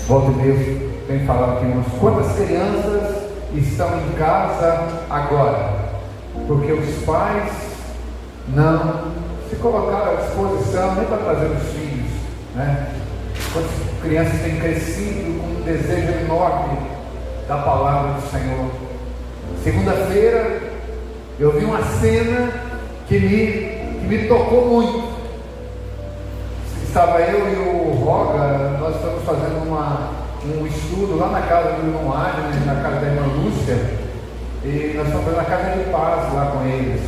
Volta e meia tem falado aqui, irmãos, quantas crianças estão em casa agora? Porque os pais não se colocaram à disposição nem para trazer os filhos, né? Quantas crianças têm crescido com um desejo enorme da palavra do Senhor. Segunda-feira eu vi uma cena que me tocou muito. Estava eu e o Roga, nós estamos fazendo um estudo lá na casa do irmão Adner, na casa da irmã Lúcia, e nós estamos fazendo a casa de paz lá com eles.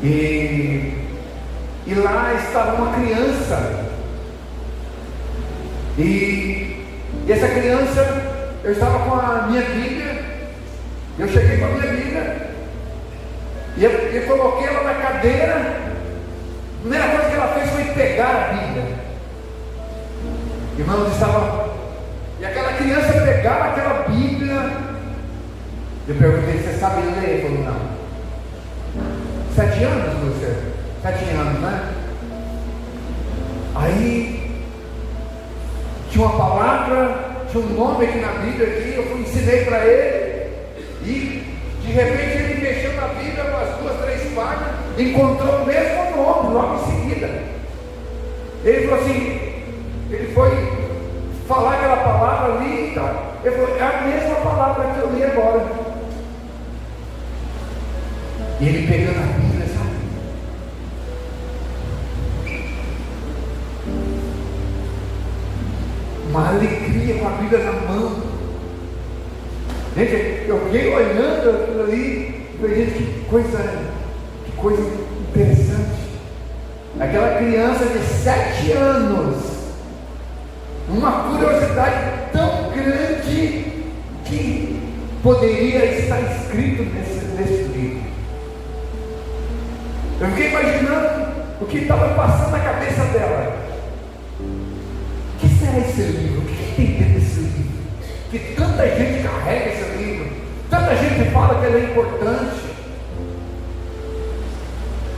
E lá estava uma criança, e essa criança, eu estava com a minha Bíblia, eu cheguei com a minha Bíblia, e eu coloquei ela na cadeira. A primeira coisa que ela fez foi pegar a Bíblia. Irmãos, e aquela criança pegava aquela Bíblia. Eu perguntei, você sabe ler? Ele falou, não. 7 anos, Lúcia? 7 anos, né? Aí tinha uma palavra, tinha um nome aqui na Bíblia, aqui, eu ensinei para ele, e de repente ele mexeu na Bíblia umas 2, 3 páginas, encontrou o mesmo nome logo em seguida. Ele falou assim, ele foi falar aquela palavra ali e tal. Ele falou, é a mesma palavra que eu li agora. E ele pegando a Bíblia, sabe? Uma alegria com a Bíblia na mão. Gente, eu fiquei olhando aquilo ali e falei, gente, que coisa interessante. Aquela criança de 7 anos, uma curiosidade tão grande que poderia estar escrito nesse livro. Eu fiquei imaginando o que estava passando na cabeça dela. O que será esse livro? O que tem dentro desse livro? Que tanta gente carrega esse livro, tanta gente fala que ele é importante.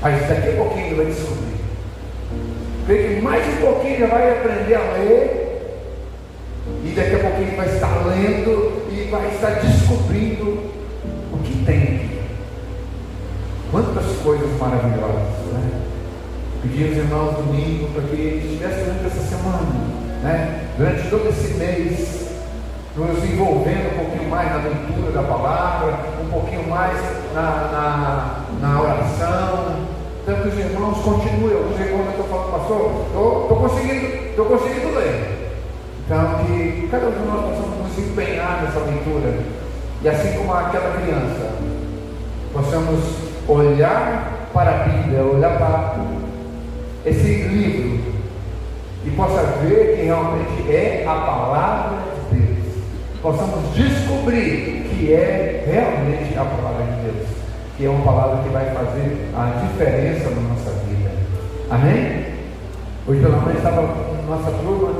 Mas daqui a pouquinho ele vai descobrir. Creio que mais um pouquinho ele vai aprender a ler, e daqui a pouquinho ele vai estar lendo e vai estar descobrindo o que tem aqui. Quantas coisas maravilhosas, né? Pedi aos irmãos domingo para que eles estivessem durante essa semana, né? Durante todo esse mês, nos envolvendo um pouquinho mais na leitura da palavra, um pouquinho mais na oração. Então que os irmãos continuem. Alguns irmãos estão falando, pastor, estou conseguindo ler. Então que cada um de nós possamos nos empenhar nessa leitura, e assim como aquela criança, possamos olhar para a Bíblia, olhar para esse livro, e possa ver que realmente é a palavra de Deus. Possamos descobrir que é realmente a palavra de Deus, que é uma palavra que vai fazer a diferença na nossa vida. Amém? Hoje pela manhã estava com nossa turma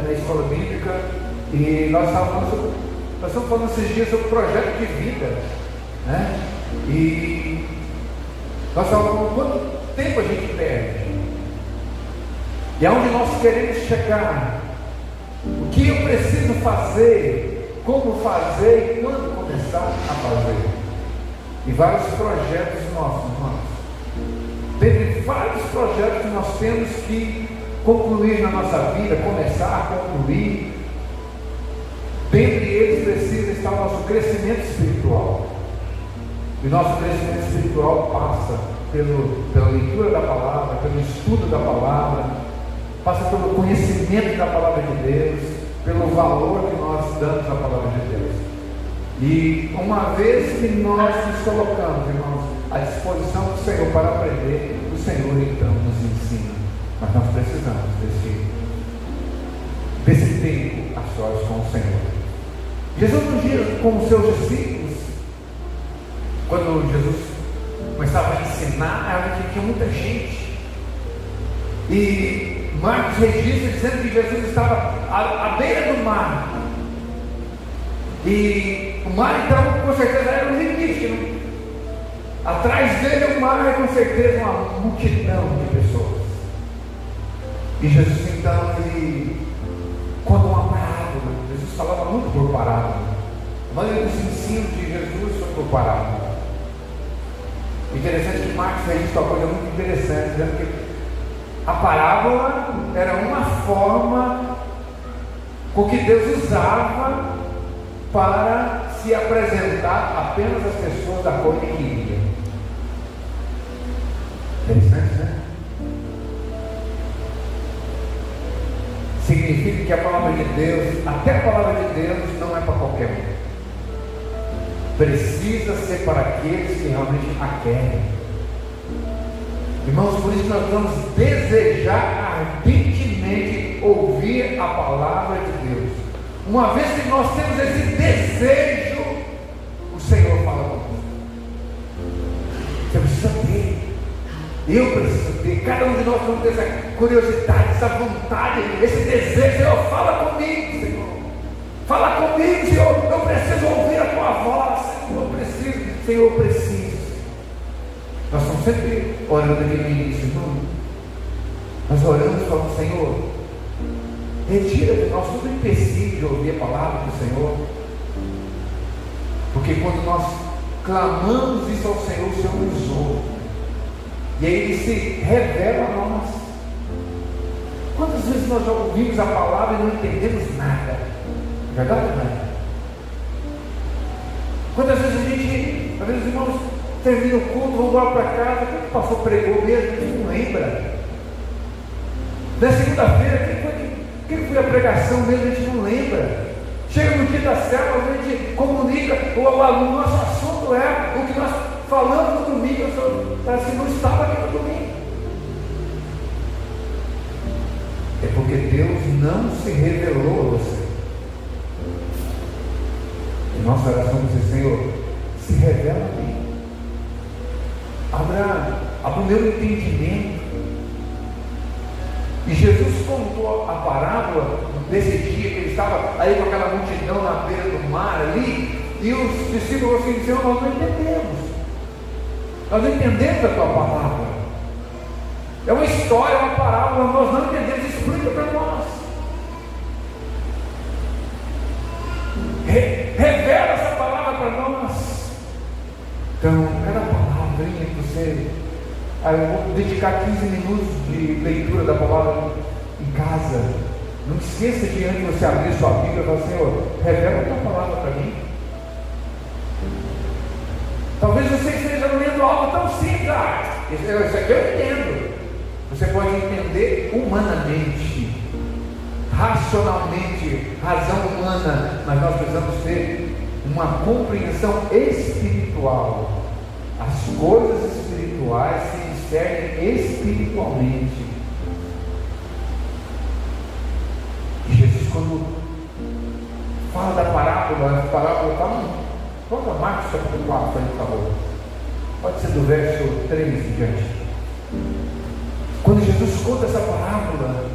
na escola bíblica, e nós estamos falando esses dias sobre o projeto de vida, né? E nós estamos falando quanto tempo a gente perde, e aonde nós queremos chegar, o que eu preciso fazer, como fazer e quando começar a fazer. E vários projetos nossos, irmãos. Teve vários projetos que nós temos que concluir na nossa vida, começar a concluir. Dentre eles precisa estar o nosso crescimento espiritual. E nosso crescimento espiritual passa pela leitura da palavra, pelo estudo da palavra, passa pelo conhecimento da palavra de Deus, pelo valor que nós damos à palavra de Deus. E uma vez que nós nos colocamos, irmãos, à disposição do Senhor para aprender, o Senhor então nos ensina. Mas nós precisamos desse tempo a sós com o Senhor. Jesus um dia com os seus discípulos, quando Jesus começava a ensinar, tinha muita gente, e Marcos registra dizendo que Jesus estava à beira do mar, e o mar então com certeza era um limite, atrás dele o mar é com certeza uma multidão de pessoas. E Jesus então ele conta uma parábola Jesus falava muito por parábola. A maioria dos ensinos de Jesus foi por parábola. Interessante que Marcos registra uma coisa muito interessante, dizendo que a parábola era uma forma com que Deus usava para se apresentar apenas às pessoas da cor que queria. Interessante, né? Significa que a palavra de Deus, até a palavra de Deus, não é para qualquer um. Precisa ser para aqueles que realmente a querem. Irmãos, por isso nós vamos desejar ardentemente ouvir a palavra de Deus. Uma vez que nós temos esse desejo, o Senhor fala conosco. Você precisa ter. Eu preciso ter. Cada um de nós vamos ter essa curiosidade, essa vontade, esse desejo. Senhor, fala comigo, Senhor. Fala comigo, Senhor. Eu preciso ouvir a tua voz. Senhor, eu preciso. Senhor, eu preciso. Nós estamos sempre orando aqui no início, irmão. Nós oramos e falamos: Senhor, retira de nós todo empecilho de ouvir a palavra do Senhor. Porque quando nós clamamos isso ao Senhor, o Senhor nos ouve. E aí Ele se revela a nós. Quantas vezes nós já ouvimos a palavra e não entendemos nada? Verdade ou não é? Quantas vezes a gente, às vezes os irmãos terminam o culto, vão embora para casa, quem que pastor pregou mesmo? A gente não lembra. Na segunda-feira, quem foi a pregação mesmo? A gente não lembra. Chega no dia da célula, a gente comunica, o aluno, nosso assunto é o que nós falamos no domingo, parece que não estava aqui no domingo. É porque Deus não se revelou a você. E nossa oração é: Senhor, se revela a mim. Abra o meu entendimento. E Jesus contou a parábola desse dia que ele estava aí com aquela multidão na beira do mar ali, e os discípulos assim diziam: nós não entendemos. Nós não entendemos a tua palavra. É uma história, é uma parábola, nós não entendemos. Explica para nós. Revela essa palavra para nós. Então, cada palavrinha que você... eu vou dedicar 15 minutos de leitura da palavra em casa. Não esqueça de, antes de você abrir sua Bíblia, falar: Senhor, revela a tua palavra para mim. Talvez você esteja lendo algo tão simples. Isso aqui eu entendo. Você pode entender humanamente, racionalmente, razão humana, mas nós precisamos ter uma compreensão espiritual. As coisas espirituais se discernem espiritualmente. E Jesus, quando fala da parábola, a parábola está no... Vamos a Marcos capítulo 4, por favor. Pode ser do verso 3 em diante. Quando Jesus conta essa parábola,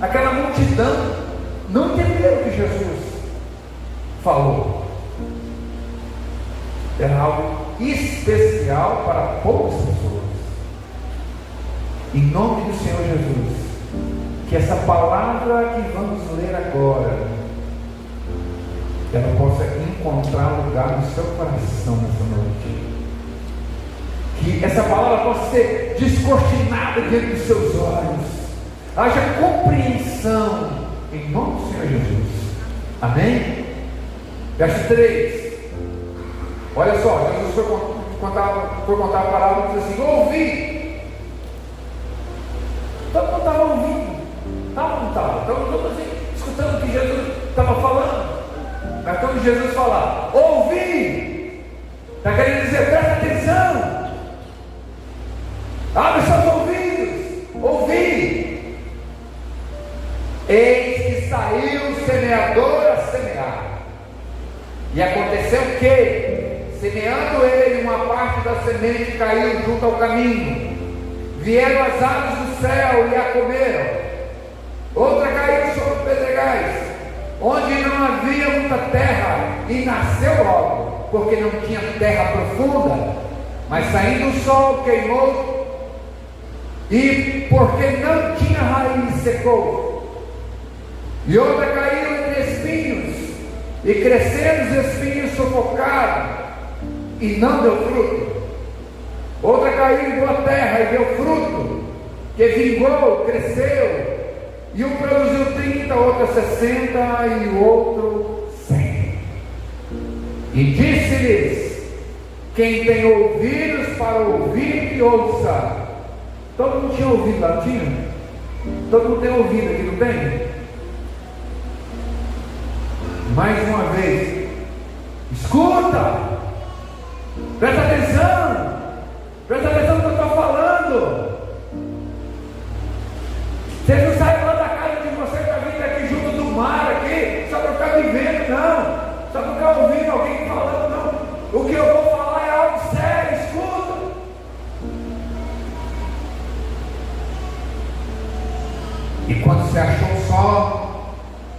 aquela multidão não entendeu o que Jesus falou. Era algo especial para poucas pessoas. Em nome do Senhor Jesus, que essa palavra que vamos ler agora, ela possa encontrar lugar no seu coração nessa noite. Que essa palavra possa ser descortinada diante dos seus olhos. Haja compreensão em nome do Senhor Jesus. Amém? Verso 3. Olha só, Jesus foi contar a parábola e disse assim: ouvi. Todo mundo estava ouvindo. Estava ou não estava? Estavam todos assim, escutando o que Jesus estava falando. Mas quando Jesus falar: ouvi, está querendo dizer: presta atenção. Abre seus ouvidos. Ouvi. Eis que saiu o semeador a semear. E aconteceu que, semeando ele, uma parte da semente caiu junto ao caminho. Vieram as aves do céu e a comeram. Outra caiu sobre pedregais, onde não havia muita terra, e nasceu logo, porque não tinha terra profunda. Mas saindo o sol, queimou, e porque não tinha raiz, secou. E outra caiu entre espinhos, e cresceram os espinhos, sufocaram, e não deu fruto. Outra caiu em boa terra e deu fruto, que vingou, cresceu, e um produziu 30, outro 60 e o outro 100. E disse-lhes: quem tem ouvidos para ouvir, que ouça. Todo mundo tinha ouvido lá, não tinha? Todo mundo tem ouvido aqui, não tem? Mais uma vez, escuta, presta atenção no que eu estou falando. Vocês não saem lá da casa de vocês para vir aqui junto do mar, aqui, só para ficar vivendo, não, só para ficar ouvindo alguém falando, não. O que eu vou falar é algo sério, escuta. E quando se achou só,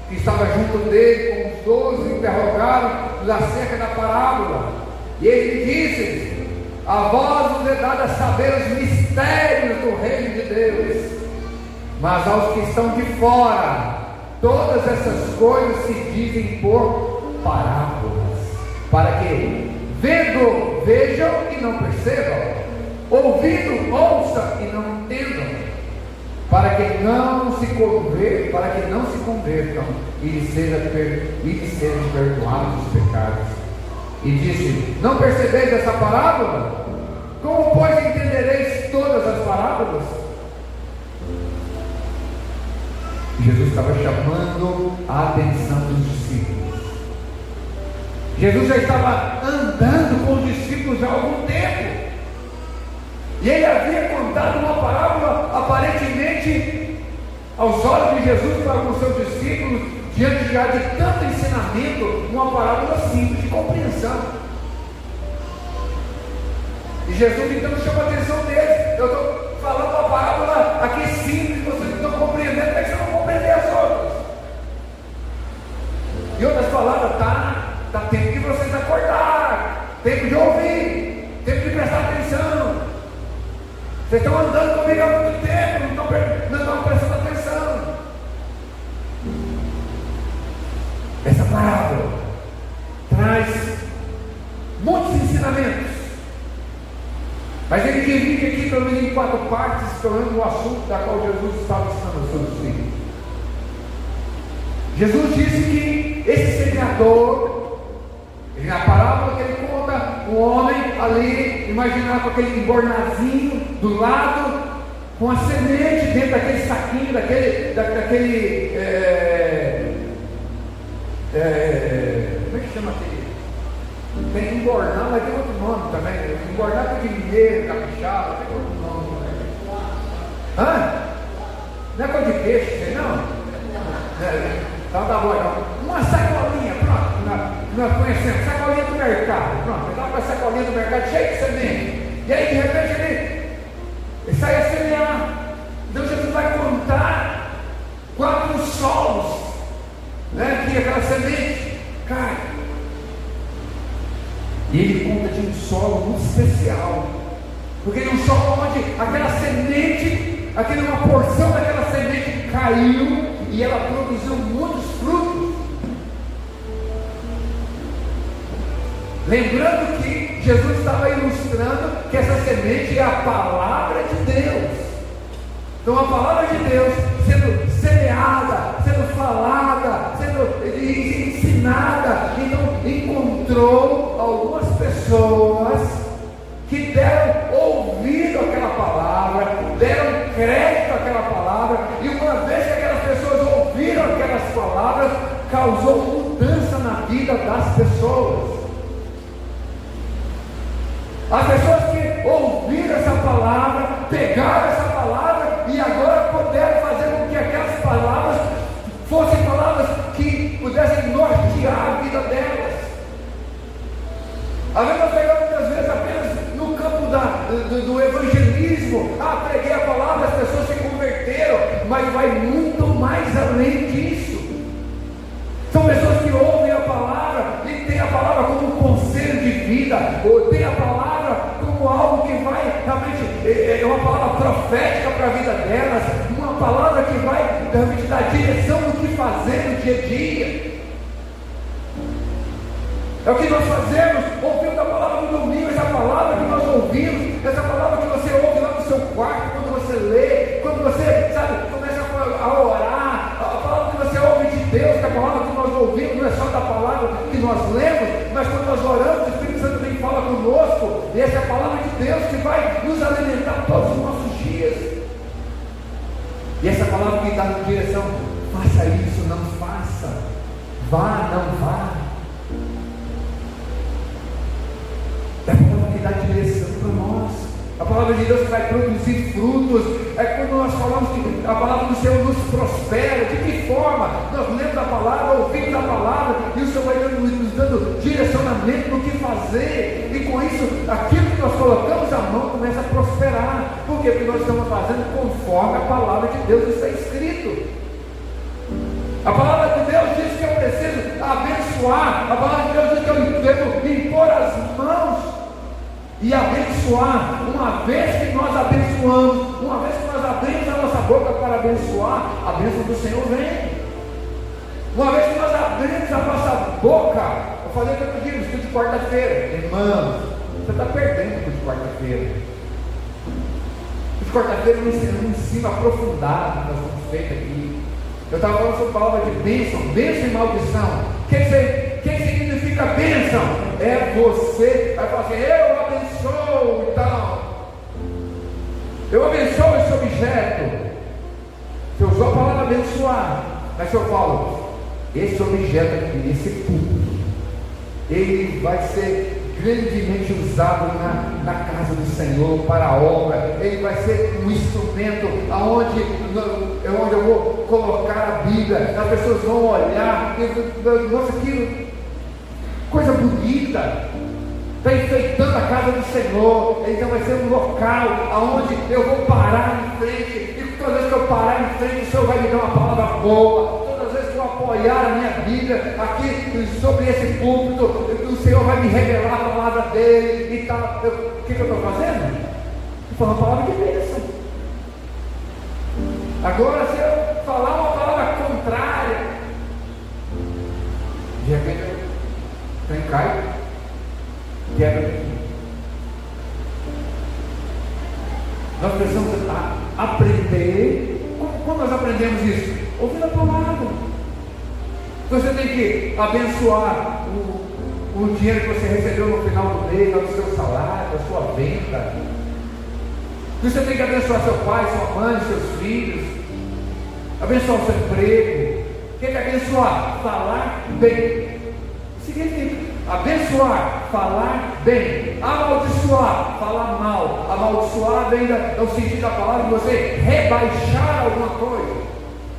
que estava junto dele com os 12, interrogaram acerca da parábola, e ele disse: a vós vos é dado a saber os mistérios do reino de Deus, mas aos que estão de fora, todas essas coisas se dizem por parábolas, para que vendo, vejam e não percebam, ouvindo, ouçam e não entendam, para que não se convertam e lhes sejam perdoados os pecados. E disse: não percebeis essa parábola? Como, pois, entendereis todas as parábolas? Jesus estava chamando a atenção dos discípulos. Jesus já estava andando com os discípulos há algum tempo, e ele havia contado uma parábola, aparentemente, aos olhos de Jesus, para os seus discípulos, diante já de tanto ensinamento, uma parábola simples de compreensão. E Jesus então chama a atenção deles. Eu estou falando uma parábola aqui simples, vocês não estão compreendendo, como é que vocês vão compreender as outras? Em outras palavras, está tempo de vocês acordar, tempo de ouvir, tempo de prestar atenção. Vocês estão andando comigo há muito tempo, não estão prestando atenção. Essa parábola traz muitos ensinamentos, mas ele divide aqui pelo menos em 4 partes, tornando o assunto da qual Jesus estava ensinando aos seus discípulos. Jesus disse que esse semeador, na parábola que ele conta, um homem ali, imaginava aquele embornazinho do lado, com a semente dentro daquele saquinho, daquele como é que chama aquele? Tem embornar, mas tem outro nome também. Embornar tem de mineiro, capixaba, tem outro nome também. Hã? Não é coisa de peixe, não? Então tá bom, então. Uma sacolinha, pronto. Nós conhecemos, sacolinha do mercado. Pronto, ele dá uma sacolinha do mercado cheia de semente. E aí de repente ele sai a semear. Então Jesus vai contar 4 solos, né, que aquela semente cai. E ele conta de um solo muito especial, porque é um solo onde aquela semente, uma porção daquela semente caiu e ela produziu muitos frutos. Lembrando que Jesus estava ilustrando que essa semente é a palavra de Deus. Então a palavra de Deus sendo semeada, sendo falada, sendo ensinada, então encontrou algumas pessoas que deram ouvido àquela palavra, deram crédito àquela palavra, e uma vez que aquelas pessoas ouviram aquelas palavras, causou mudança na vida das pessoas. As pessoas que ouviram essa palavra, pegaram essa palavra e agora puderam fazer com que aquelas palavras fossem palavras que pudessem nortear a vida delas. Às vezes nós pegamos muitas vezes apenas no campo do evangelismo. Preguei a palavra, as pessoas se converteram, mas vai muito mais além disso. São pessoas que ouvem a palavra e têm a palavra como um conselho de vida, ou tem a palavra como algo que vai realmente, é uma palavra profética para a vida delas, uma palavra que vai realmente dar direção do que fazer no dia a dia. É o que nós fazemos, ouvindo a palavra do domingo, essa palavra que nós ouvimos, essa palavra que você ouve lá no seu quarto, quando você lê, quando você, sabe, começa a orar, a palavra que você ouve de Deus, que a palavra que nós ouvimos não é só da palavra que nós lemos, mas quando nós oramos, o Espírito Santo também fala conosco, e essa é a palavra de Deus que vai nos alimentar todos os nossos dias. E essa palavra que dá na direção, faça isso, não faça, vá, não vá. É a palavra que dá direção para nós. A palavra de Deus que vai produzir frutos. É quando nós falamos que a palavra do Senhor nos prospera. De que forma? Nós lemos a palavra, ouvimos a palavra, e o Senhor vai nos dando direcionamento no que fazer. E com isso, aquilo que nós colocamos a mão começa a prosperar. Por quê? Porque nós estamos fazendo conforme a palavra de Deus está escrito. A palavra de Deus diz que eu preciso abençoar. A palavra de Deus diz que eu devo impor as mãos e abençoar. Uma vez que nós abençoamos, uma vez que nós abrimos a nossa boca para abençoar, a bênção do Senhor vem. Uma vez que nós abrimos a nossa boca, eu falei que eu pedi no estudo de quarta-feira, irmãos, você está perdendo o de quarta-feira. O de quarta-feira é um ensino aprofundado que nós temos feito aqui. Eu estava falando sobre a palavra de bênção, bênção e maldição. O que significa bênção? É você, vai falar assim, eu abençoo, então. Eu abençoo esse objeto. Se eu usou a palavra abençoar, mas se eu falo, esse objeto aqui, esse púlpito, ele vai ser grandemente usado na casa do Senhor para a obra. Ele vai ser um instrumento onde eu vou colocar a Bíblia. As pessoas vão olhar, nossa, que coisa bonita, está enfeitando a casa do Senhor. Então vai ser um local onde eu vou parar em frente, e toda vez que eu parar em frente, o Senhor vai me dar uma palavra boa. Apoiar a minha Bíblia aqui sobre esse púlpito, o Senhor vai me revelar a palavra dele e tal. O que eu estou fazendo? Estou falando a palavra de bênção. Agora, se eu falar uma palavra contrária, de repente eu caio, quebra aqui. Nós precisamos aprender. Como nós aprendemos isso? Ouvindo a palavra. Você tem que abençoar o dinheiro que você recebeu no final do mês, do seu salário, da sua venda. Você tem que abençoar seu pai, sua mãe, seus filhos. Abençoar o seu emprego. O que é abençoar? Falar bem. Significa abençoar, falar bem. Amaldiçoar, falar mal. Amaldiçoar vem do sentido da palavra de você rebaixar alguma coisa.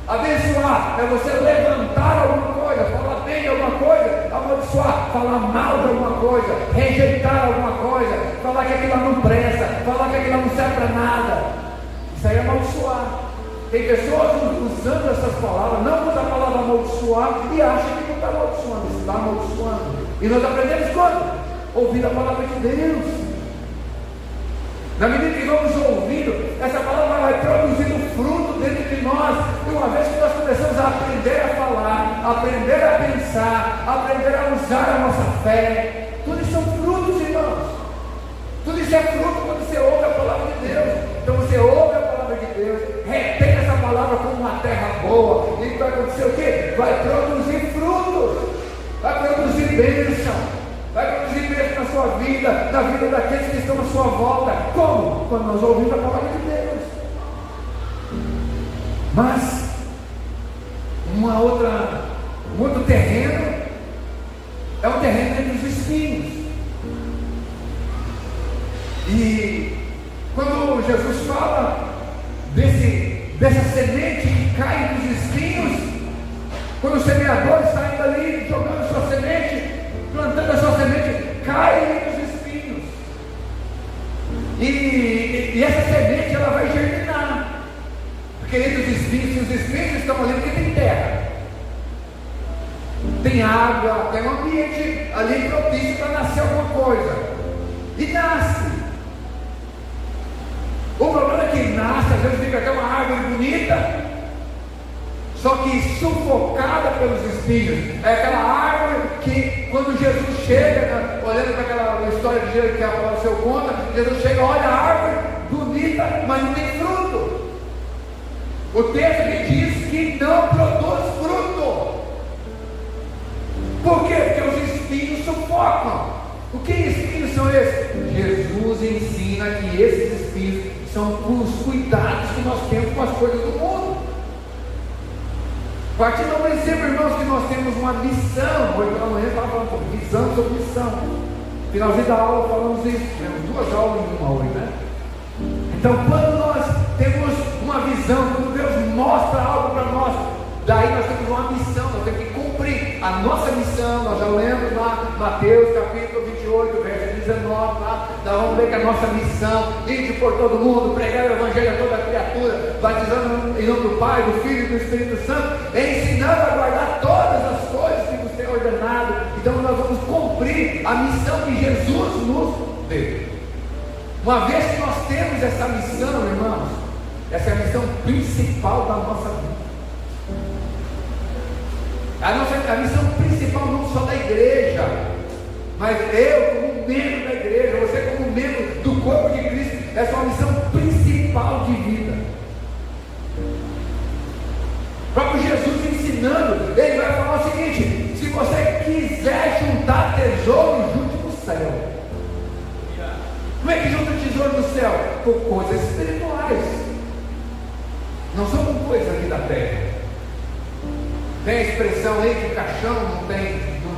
Abençoar é você levantar alguma coisa, falar bem de alguma coisa. Amaldiçoar, falar mal de alguma coisa, rejeitar alguma coisa, falar que aquilo não presta, falar que aquilo não serve para nada. Isso aí é amaldiçoar. Tem pessoas usando essas palavras, não usa a palavra amaldiçoar e acha que não está amaldiçoando, está amaldiçoando. E nós aprendemos quando? Ouvindo a palavra de Deus. Na medida que vamos ouvindo, essa palavra vai produzindo fruto dentro de nós. E uma vez que nós começamos a aprender a falar, aprender a pensar, aprender a usar a nossa fé, tudo isso são frutos, irmãos. Tudo isso é fruto quando você ouve a palavra de Deus. Então você ouve a palavra de Deus, retém essa palavra como uma terra boa, e vai acontecer o quê? Vai produzir frutos, vai produzir bênção. Vai produzir bênção na sua vida, na vida daqueles que estão à sua volta. Como? Quando nós ouvimos a palavra de Deus. Mas, um outro terreno, é um terreno entre os espinhos. E, quando Jesus fala dessa semente que cai entre os espinhos, quando o semeador está indo ali, jogando sua semente, plantando a sua semente, cai entre os espinhos. E essa semente ela vai germinar. Porque entre os espinhos, os espinhos estão ali porque tem terra, tem água, tem um ambiente ali propício para nascer alguma coisa. E nasce. O problema é que nasce, às vezes fica até uma árvore bonita, só que sufocada pelos espinhos. É aquela árvore que, quando Jesus chega, olhando para aquela história de Jesus que a seu conta, Jesus chega, olha a árvore, bonita, mas não tem fruto. O texto que diz que não produz fruto. Por quê? Porque os espinhos sufocam. O que espinhos são esses? Jesus ensina que esses espinhos são os cuidados que nós temos com as coisas do mundo. Partindo do princípio, irmãos, que nós temos uma missão. Hoje pela manhã estava falando sobre visão sobre missão. Finalzinho da aula falamos isso. Tivemos 2 aulas em uma hoje, né? Então, quando nós temos uma visão, quando Deus mostra algo para nós, daí nós temos uma missão, nós temos que cumprir a nossa missão. Nós já lemos lá Mateus capítulo 28, verso 19, tá? Nós vamos ver que a nossa missão, ide por todo mundo, pregar o evangelho a toda criatura, batizando em nome do Pai, do Filho e do Espírito Santo, ensinando a guardar todas as coisas que nos tem ordenado. Então nós vamos cumprir a missão que Jesus nos deu. Uma vez que nós temos essa missão, irmãos, essa é a missão principal da nossa vida. A missão principal não só da igreja, mas eu como membro da igreja, você como membro do corpo de Cristo, essa é uma missão principal de vida. O próprio Jesus ensinando, ele vai falar o seguinte: se você quiser juntar tesouro, junte no céu. Como é que junta tesouro no céu? Com coisas espirituais, não são com coisas aqui da terra. Tem a expressão aí que o caixão não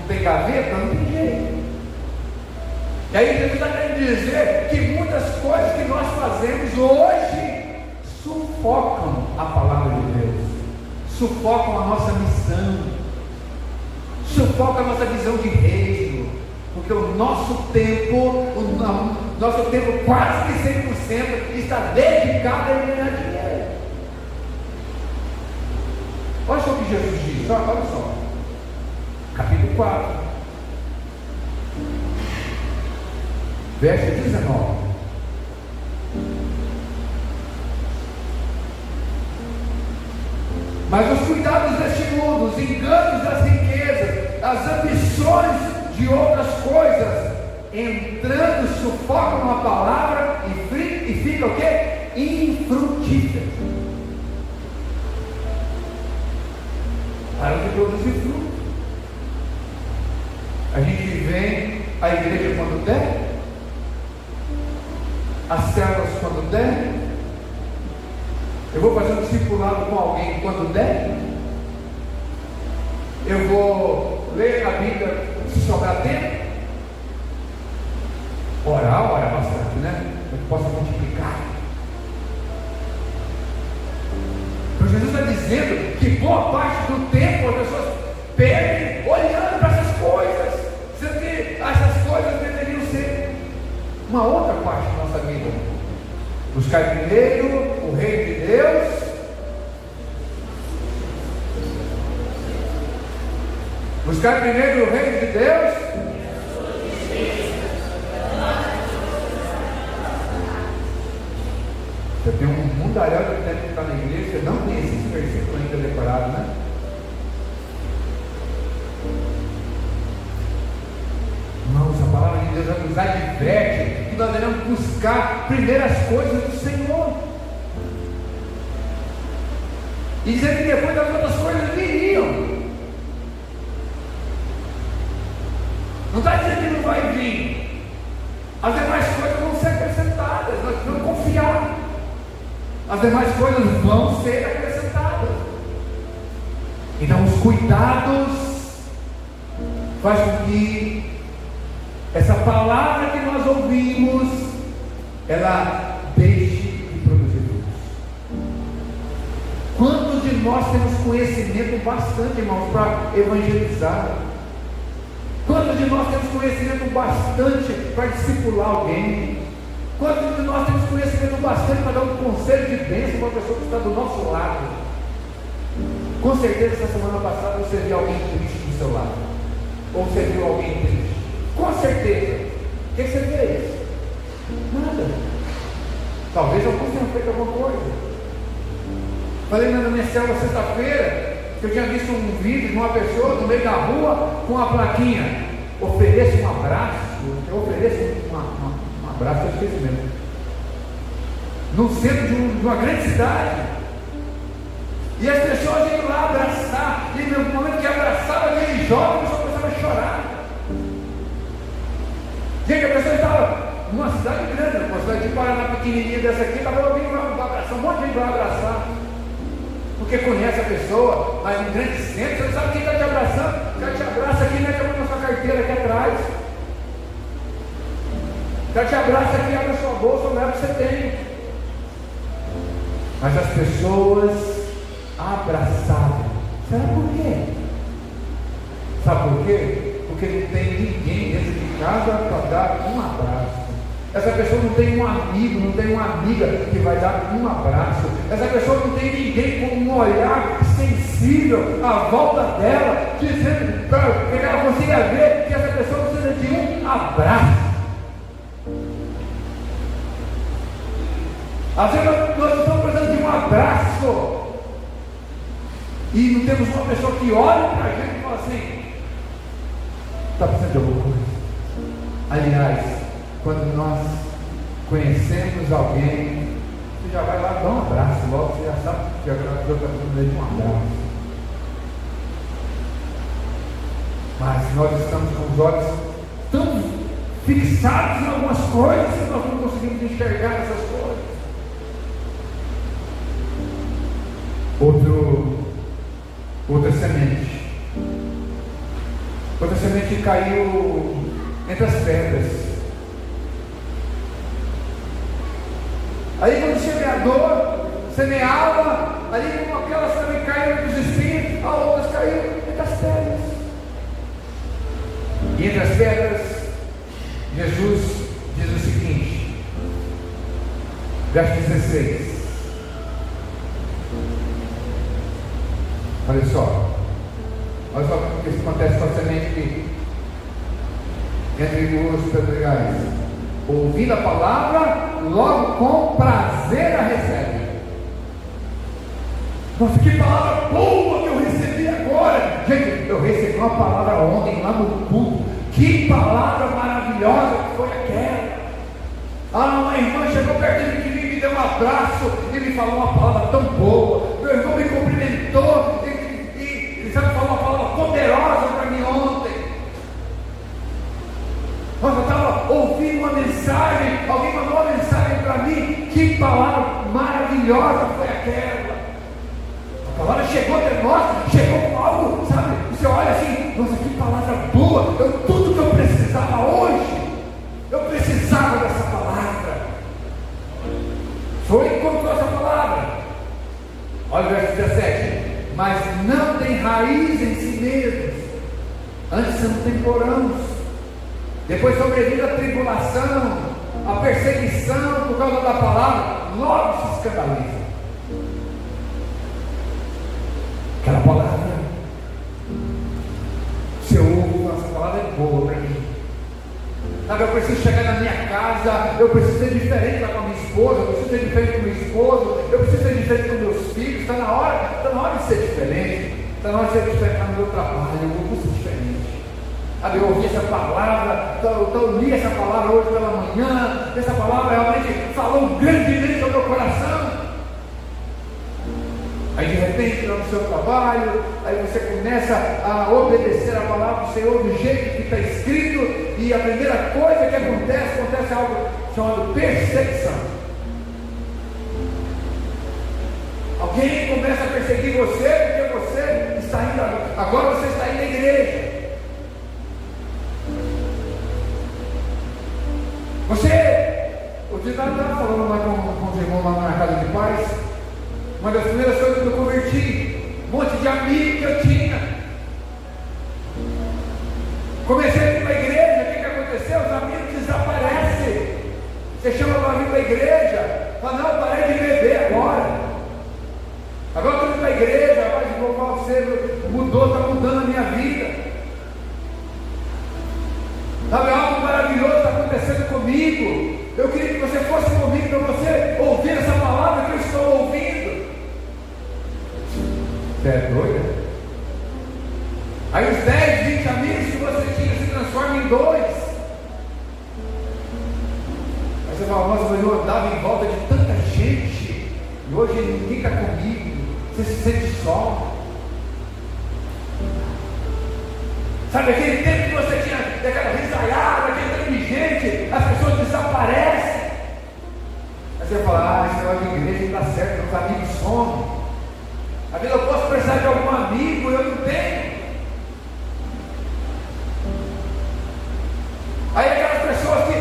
tem gaveta, não tem jeito. E aí Jesus está querendo dizer que muitas coisas que nós fazemos hoje sufocam a palavra de Deus, sufocam a nossa missão, sufocam a nossa visão de reino, porque o nosso tempo quase que 100% está dedicado a ganhar dinheiro. Olha só o que Jesus diz, olha só, capítulo 4, verso 19. Mas os cuidados deste mundo, os enganos das riquezas, as ambições de outras coisas, entrando, sufocam a palavra e fica o quê? Infrutífero. Param de produzir fruto. A gente vem à igreja quando der, as células quando der, eu vou fazer um discipulado com alguém quando der, eu vou ler a Bíblia se sobrar tempo, orar bastante, né? Para que possa multiplicar. Então Jesus está dizendo que boa parte do tempo as pessoas perdem olhando para essas coisas, sendo que essas coisas deveriam ser uma outra parte da nossa vida. Buscar primeiro o reino de Deus, buscar primeiro o reino de Deus, você tem um mundaréu de tempo que está na igreja, você não tem esse versículo ainda decorado, né? Irmãos, a palavra de Deus nos adverte que nós devemos buscar primeiras coisas do Senhor, e dizer que depois as outras coisas viriam. Não está dizendo que não vai vir, as demais coisas vão ser acrescentadas, nós precisamos confiar, as demais coisas vão ser acrescentadas. Então os cuidados faz com que essa palavra que nós ouvimos, ela deixe de produzir frutos. Quantos de nós temos conhecimento bastante, irmãos, para evangelizar? Quantos de nós temos conhecimento bastante para discipular alguém? Quantos de nós temos conhecimento bastante para dar um conselho de bênção para a pessoa que está do nosso lado? Com certeza, essa semana passada você viu alguém triste do seu lado, ou você viu alguém triste. Com certeza. O que você fez? Nada. Talvez alguns tenham feito alguma coisa. Falei na minha célula sexta-feira, que eu tinha visto um vídeo de uma pessoa no meio da rua com uma plaquinha: ofereça um abraço. Eu ofereço um abraço, eu esqueci mesmo. No centro de uma grande cidade. E as pessoas iam lá abraçar. E no momento que abraçava aquele jovem, a pessoa começava a chorar. Gente, a pessoa estava numa cidade grande, uma cidade de Paraná pequenininha dessa aqui, estava alguém lá abraçar, um monte de gente vai abraçar. Porque conhece a pessoa, mas em grande centro, você não sabe quem está te abraçando. O cara te abraça aqui, né? Tem a sua carteira aqui atrás. O cara te abraça aqui, abre a sua bolsa, leva o que você tem. Mas as pessoas abraçavam. Será por quê? Sabe por quê? Porque não tem ninguém dentro de casa para dar um abraço. Essa pessoa não tem um amigo, não tem uma amiga que vai dar um abraço. Essa pessoa não tem ninguém com um olhar sensível à volta dela, dizendo para que ela consiga ver que essa pessoa precisa de um abraço. Às vezes nós estamos precisando de um abraço e não temos uma pessoa que olhe para a gente e fala assim: está precisando de alguma coisa. Aliás, quando nós conhecemos alguém, você já vai lá dar um abraço, logo você já sabe que a pessoa está precisando de um abraço. Mas nós estamos com os olhos tão fixados em algumas coisas que nós não conseguimos enxergar essas coisas. Outra semente. Outra semente caiu entre as pedras. Aí quando o semeador semeava, ali como aquelas também caíram entre os espinhos, as outras caíram entre as pedras. E entre as pedras, Jesus diz o seguinte, verso 16. Olha só o que acontece com a semente aqui. Entre os pedregais, ouvindo a palavra, logo com prazer a recebe. Nossa, que palavra boa que eu recebi agora! Gente, eu recebi uma palavra ontem lá no culto. Que palavra maravilhosa que foi aquela! Uma irmã chegou perto de mim, me deu um abraço e me falou uma palavra tão boa. Meu irmão me cumprimentou e sabe, falou uma palavra poderosa para mim ontem. Nossa, eu estava ouvindo uma mensagem, alguém mandou uma mensagem para mim. Que palavra maravilhosa foi aquela! A palavra chegou até nós, chegou com algo, sabe? Você olha assim, nossa, que palavra boa! Tudo que eu precisava hoje, eu precisava dessa palavra. Foi e encontrou essa palavra. Olha o verso 17. Mas não tem raiz em si mesmos, antes são temporãos. Depois sobrevive a tribulação, a perseguição por causa da palavra, logo se escandaliza. Aquela palavra, se eu ouvo, essa palavra é boa para mim. Sabe, eu preciso chegar na minha casa, eu preciso ser diferente lá com a minha esposa, eu preciso ser diferente com o meu esposo, eu preciso ser diferente com meus filhos. Está na hora de ser diferente, está na hora de ser diferente no meu trabalho, eu vou ser diferente. Sabe, eu ouvi essa palavra, eu li essa palavra hoje pela manhã, essa palavra realmente falou grandemente ao meu coração. Aí de repente, lá no seu trabalho, aí você começa a obedecer a palavra do Senhor do jeito que está escrito, e a primeira coisa que acontece algo chamado perseguição. Alguém começa a perseguir você porque você está indo, agora você está indo à igreja. O ditado estava falando lá com os irmãos lá na casa de paz. Uma das primeiras coisas que eu converti, um monte de amigos que eu tinha. Comecei a ir para a igreja, o que aconteceu? Os amigos desaparecem. Você chama para vir para a igreja, fala, não, parei de beber agora. Agora estou indo para a igreja, rapaz, vou falar para você, mudou, está mudando a minha vida. Sabe, algo maravilhoso está acontecendo comigo. Eu queria que você fosse comigo para você ouvir essa palavra que eu estou ouvindo. Você é doida? Aí os 10, 20 amigos que você tinha se transformam em 2. Aí você fala, nossa, mas eu andava em volta de tanta gente, e hoje ninguém está comigo. Você se sente só. Sabe aquele tempo que você tinha daquela risaiada, aquele tempo de gente, as pessoas desaparecem. Aí você fala, esse negócio de igreja não dá certo, meus amigos somem. A vida, eu posso precisar de algum amigo, eu não tenho. Aí aquelas pessoas que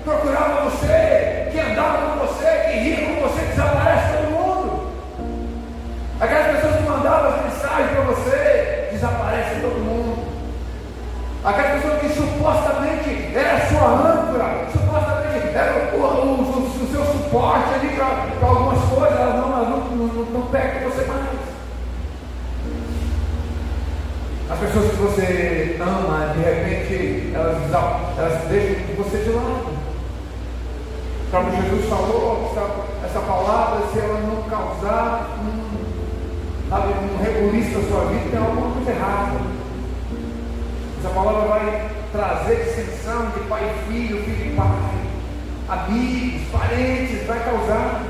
procuravam você, que andavam com você, que riam com você, desaparece todo mundo. Aquelas pessoas que mandavam as mensagens para você, desaparece todo mundo. Aquelas pessoas que supostamente era a sua âncora, supostamente era o seu suporte ali para algumas coisas, elas não pegam você mais. As pessoas que você ama, de repente, elas deixam você de lado. O próprio Jesus falou, essa palavra, se ela não causar um rebuliço na sua vida, tem alguma coisa errada. Essa palavra vai trazer dissensão de pai e filho, filho e pai, amigos, parentes, vai causar.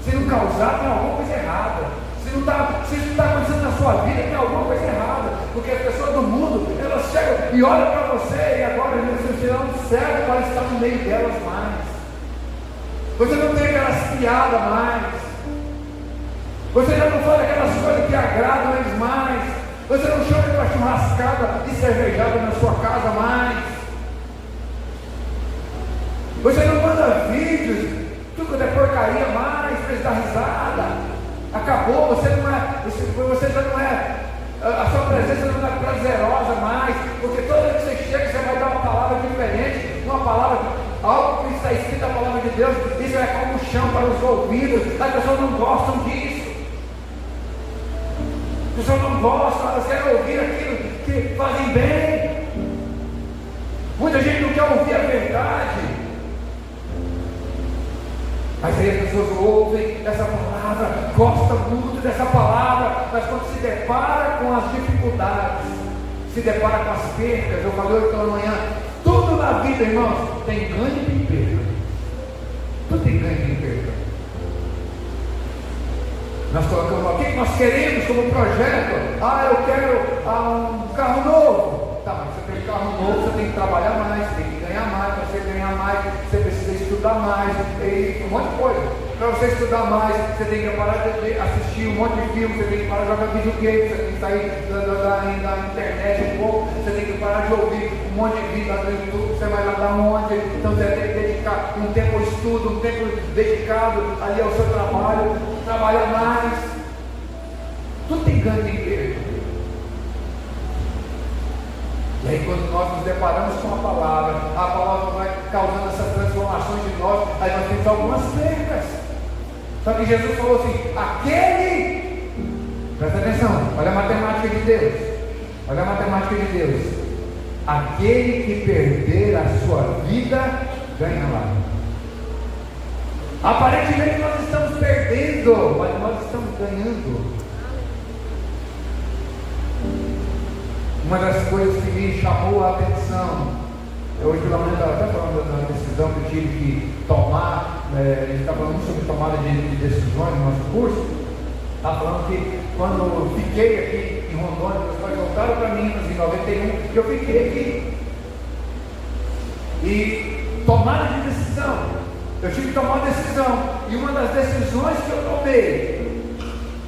Se não causar, tem alguma coisa errada. Se não está acontecendo na sua vida, tem alguma coisa errada. Porque as pessoas do mundo, elas chegam e olham para você, e agora você não serve para estar no meio delas mais. Você não tem aquelas piadas mais. Você já não fala aquelas coisas que agradam eles mais. Você não chama para churrascada e cervejada na sua casa mais. Você não manda vídeos, tudo é porcaria mais, para eles dar risada. Acabou, você já não é, a sua presença não é prazerosa mais, porque toda vez que você chega, você vai dar uma palavra diferente, uma palavra, algo que está escrito na palavra de Deus, isso é como chão para os ouvidos. As pessoas não gostam disso. As pessoas não gostam, elas querem ouvir aquilo que fazem bem. Muita gente não quer ouvir a verdade. Mas aí as pessoas ouvem essa palavra, gostam muito dessa palavra, mas quando se depara com as dificuldades, se depara com as percas, eu falei hoje pela manhã, tudo na vida, irmãos, tem ganho e tem perda. Tudo tem ganho e tem perda. Nós colocamos, o que nós queremos como projeto? Eu quero um carro novo. Tá, mas você tem carro novo, você tem que trabalhar mais, você tem que ganhar mais. Para você ganhar mais, você precisa estudar mais, e um monte de coisa. Para você estudar mais, você tem que parar de assistir um monte de filme, você tem que parar de jogar videogame, você tem que sair da internet um pouco, você tem que parar de ouvir um monte de vídeo no YouTube, você vai lá dar um monte. Então você tem que dedicar um tempo ao estudo, um tempo dedicado ali ao seu trabalho, trabalhar mais. Tudo tem ganho e perda. E aí quando nós nos deparamos com a palavra vai causando essas transformações de nós, aí nós temos algumas percas. Só que Jesus falou assim, presta atenção, olha a matemática de Deus, aquele que perder a sua vida, ganha lá. Aparentemente nós estamos perdendo, mas nós estamos ganhando. Uma das coisas que me chamou a atenção, hoje pela manhã estava até falando da decisão que eu tive que tomar, a gente está falando sobre tomada de decisões no nosso curso, estava falando que quando eu fiquei aqui em Rondônia, meus pais voltaram para Minas em 91, eu fiquei aqui. E tomada de decisão, eu tive que tomar uma decisão, e uma das decisões que eu tomei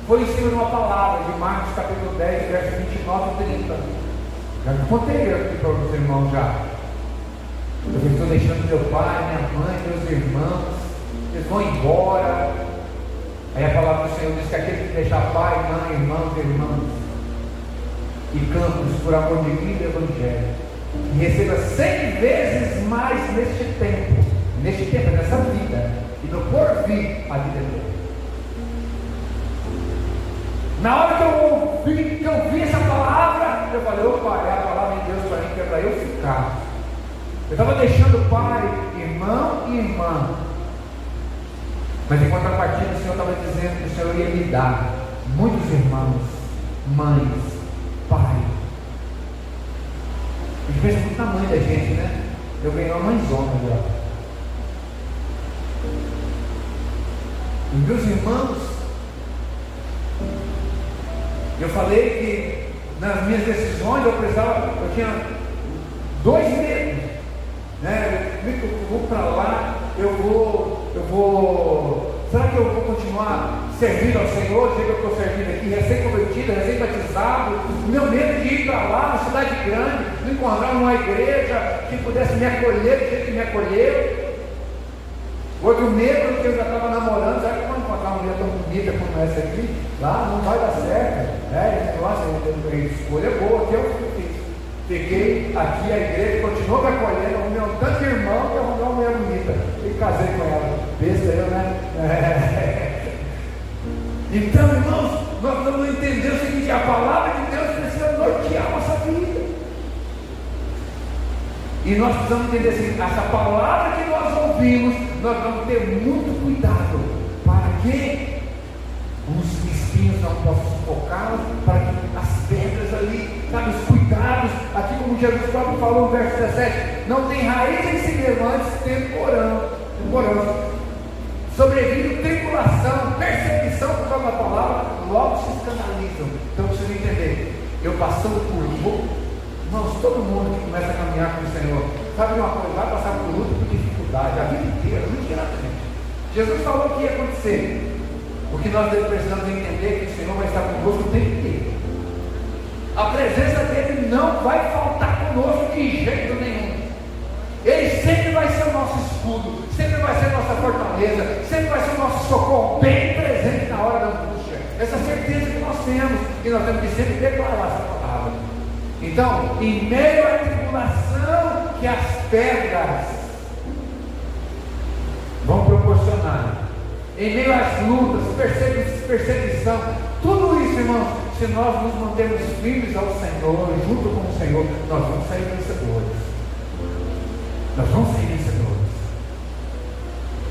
foi em cima de uma palavra de Marcos capítulo 10, versos 29 e 30. Já contei aqui para os irmãos já. Eu estou deixando meu pai, minha mãe, meus irmãos, eles vão embora. Aí a palavra do Senhor diz que aquele que deixa pai, mãe, irmãos, irmãs e campos por amor de mim e do Evangelho, e receba 100 vezes mais nesta tempo, nessa vida, e no porvir a vida dele. Na hora que eu vi essa palavra, eu falei, opa, é a palavra de Deus para mim, que é para eu ficar. Eu estava deixando pai, irmão e irmã, mas em contrapartida o Senhor estava dizendo que o Senhor ia me dar muitos irmãos, mães, pai, pensa muito na mãe da gente, né? Eu ganhei uma mãezona agora. Os meus irmãos, eu falei que nas minhas decisões eu tinha 2 medos, né? Eu vou para lá, será que eu vou continuar servindo ao Senhor? Chega que eu estou servindo aqui, recém-convertido, recém-batizado. O meu medo de ir para lá, uma cidade grande, não encontrar uma igreja que pudesse me acolher do jeito que me acolheu. Outro medo que eu já estava namorando, será que eu vou encontrar uma mulher tão bonita como essa aqui? Lá não vai dar certo. Nossa, a escolha boa que eu fiz. Fiquei aqui, a igreja continuou me acolhendo, arrumei um tanto de irmão que arrumou uma mulher bonita. E casei com ela. Besta eu, né? Então, irmãos, nós precisamos entender o seguinte: a palavra de Deus precisa nortear a nossa vida. E nós precisamos entender assim, essa palavra que nós ouvimos, nós vamos ter muito cuidado para que os espinhos não possam sufocar, para que as pedras ali, sabe, os cuidados, aqui como Jesus próprio falou no verso 17, não tem raiz em si mesmo, antes temporão, sobrevindo tribulação, perseguição por causa da palavra, logo se escandalizam. Então precisa entender, eu passando por luto, irmãos, todo mundo que começa a caminhar com o Senhor, sabe uma coisa, vai passar por luto, por dificuldade, a vida inteira, muito diretamente. Jesus falou que ia acontecer. O que nós precisamos entender é que o Senhor vai estar conosco o tempo inteiro. A presença dele não vai faltar conosco de jeito nenhum. Ele sempre vai ser o nosso escudo, sempre vai ser a nossa fortaleza, sempre vai ser o nosso socorro, bem presente na hora da angústia. Essa certeza que nós temos, e nós temos que sempre declarar essa palavra. Então, em meio à tribulação que as pedras vão proporcionar, em meio às lutas, perseguição, tudo isso, irmãos, se nós nos mantermos firmes ao Senhor, junto com o Senhor, nós vamos sair vencedores. Nós vamos sair vencedores.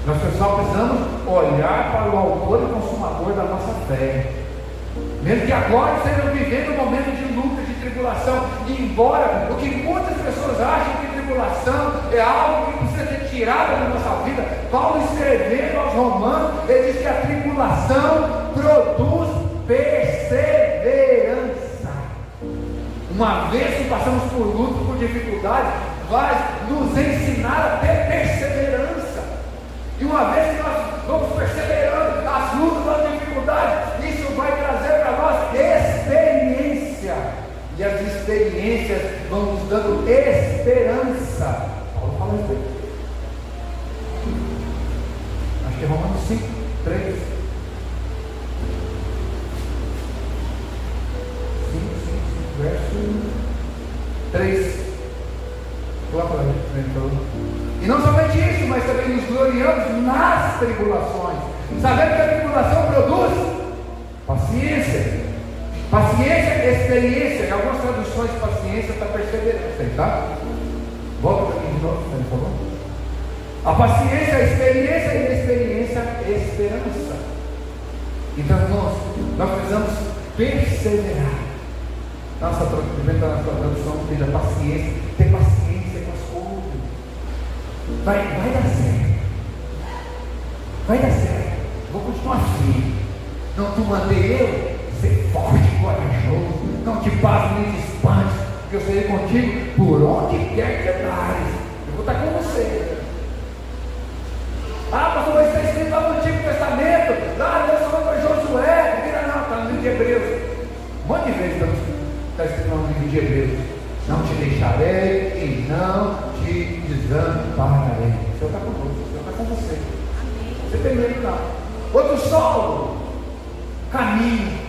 Nós só precisamos olhar para o autor e consumador da nossa fé. Mesmo que agora estejam vivendo um momento de luta, de tribulação, e embora o que muitas pessoas acham que tribulação é algo que precisa ser tirado da nossa vida, Paulo escrevendo aos Romanos, ele diz que a tribulação produz perseverança. Uma vez que passamos por luta, por dificuldade, vai nos ensinar a ter perseverança. E uma vez que nós vamos perseverando as lutas, as dificuldades, isso vai trazer para nós experiência. E as experiências vão nos dando esperança. Paulo fala isso aí. Acho que é Romanos 5, 3. 5, verso 3. Coloca lá dentro. E não somente isso, mas também nos gloriamos nas tribulações, sabendo que a tribulação produz paciência. Paciência, experiência. Em algumas traduções, paciência está perseverança, tá? Volta para mim de novo, por favor. A paciência, a experiência e a experiência, a esperança. Então, irmãos, nós precisamos perseverar. Nossa tradução diz a paciência, ter paciência com as coisas. Vai dar certo. Vai dar certo. Vou continuar firme. Não te mandei eu ser forte e corajoso. Não te passe nem te espante, porque eu serei contigo por onde quer que andares. Eu vou estar com você. Ah, pastor, mas está escrito lá no Antigo Testamento. Lá Deus falou para Josué. Não, está no livro de Hebreus. Um monte de vezes está escrito no livro de Hebreus. Não te deixarei e não te desampararei. O Senhor está conosco, o Senhor está com você. Você tem medo não. Outro solo, caminho.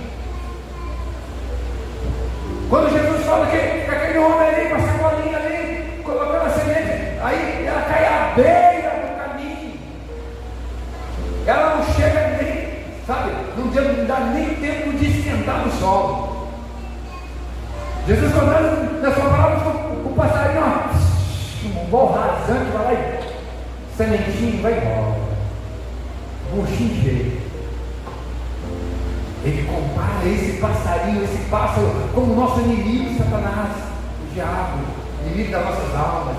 Quando Jesus fala que aquele homem ali, com a sacolinha ali, colocando a semente, aí ela cai à beira do caminho. Ela não chega nem, sabe, não dá nem tempo de esquentar no solo. Jesus contando na sua palavra, o passarinho, um voo rasante, vai lá e sementinho vai embora. Buchinho cheio. Ele compara esse passarinho, esse pássaro, como o nosso inimigo, Satanás, o diabo. inimigo das nossas almas.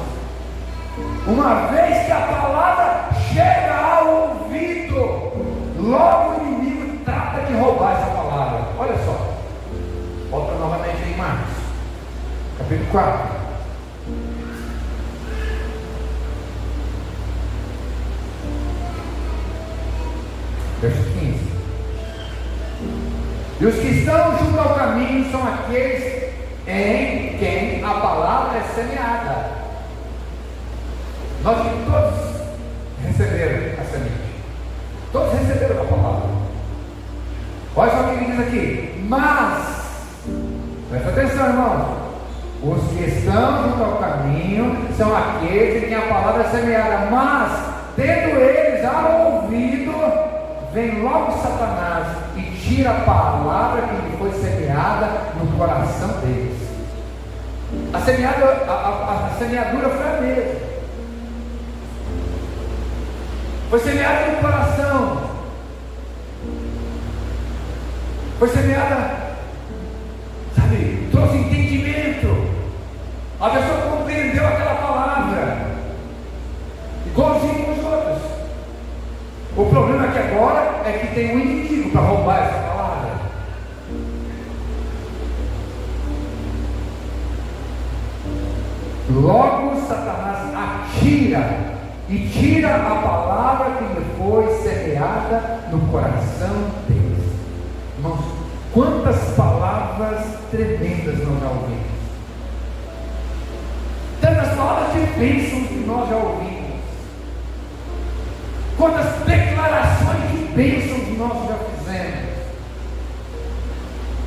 Uma vez que a palavra chega ao ouvido, logo o inimigo trata de roubar essa palavra. Olha só, volta novamente em Marcos, capítulo 4. Verso 15. E os que estão junto ao caminho são aqueles em quem a palavra é semeada. Nós todos receberam a semente. Todos receberam a palavra. Olha só o que ele diz aqui. Mas, presta atenção, irmão. Os que estão junto ao caminho são aqueles em quem a palavra é semeada. Mas, tendo eles ao ouvido, vem logo Satanás e tira a palavra que lhe foi semeada no coração deles. A semeadura foi a mesma. Foi semeada no coração. Foi semeada, sabe, trouxe entendimento. A pessoa compreendeu aquela palavra, igualzinho com os outros. O problema aqui agora é que tem um inimigo para roubar essa palavra. Logo Satanás atira e tira a palavra que lhe foi semeada no coração deles. Irmãos, quantas palavras tremendas nós já ouvimos. Tantas palavras de bênçãos que nós já ouvimos. Quantas declarações de bênçãos nós já fizemos.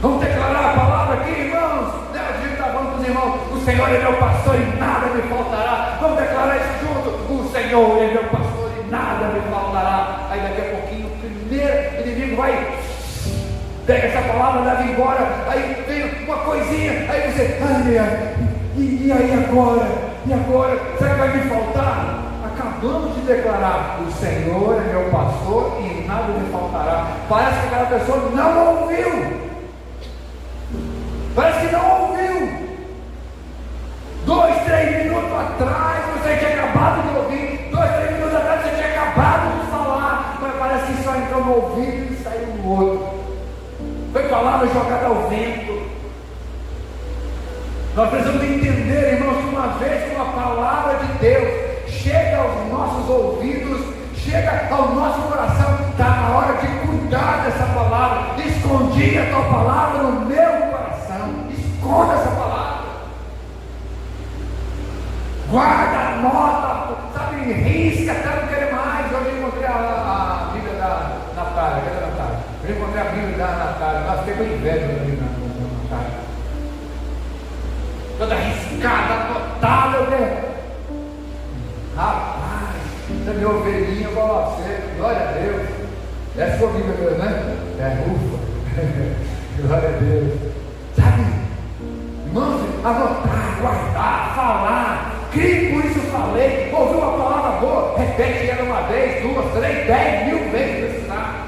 Vamos declarar a palavra aqui, irmãos. A gente está falando com os irmãos: o Senhor é meu pastor e nada me faltará. Vamos declarar isso junto: o Senhor é meu pastor e nada me faltará. Aí daqui a pouquinho o primeiro inimigo vai, pega essa palavra, leva embora. Aí vem uma coisinha, aí você, e aí agora? E agora? Será que vai me faltar? Acabamos de declarar: o Senhor é meu pastor e nada me faltará. Parece que aquela pessoa não ouviu. Parece que não ouviu. 2, 3 minutos atrás você tinha acabado de ouvir. 2, 3 minutos atrás você tinha acabado de falar. Mas parece que só entrou no ouvido e saiu no outro. Foi palavra jogada ao vento. Nós precisamos entender, irmãos, que uma vez que uma palavra de Deus chega aos nossos ouvidos, chega ao nosso coração, está na hora de cuidar dessa palavra. Escondi a tua palavra no meu coração. Esconda essa palavra. Guarda, anota, sabe, risca até não querer mais. Hoje eu encontrei a Bíblia da Natália. Cadê a Natália? Eu encontrei a Bíblia da Natália. Nós fiquei com inveja da Bíblia da Natália. Toda riscada, anotada, né? Rapaz, você é minha ovelhinha, eu falo a você, glória a Deus. Essa foi a Bíblia mesmo, né? Ufa. Glória a Deus. Sabe, irmãos, anotar, guardar, falar. Crie, por isso eu falei. Ouviu uma palavra boa, repete ela uma vez, 2, 3, 10 mil vezes precisar.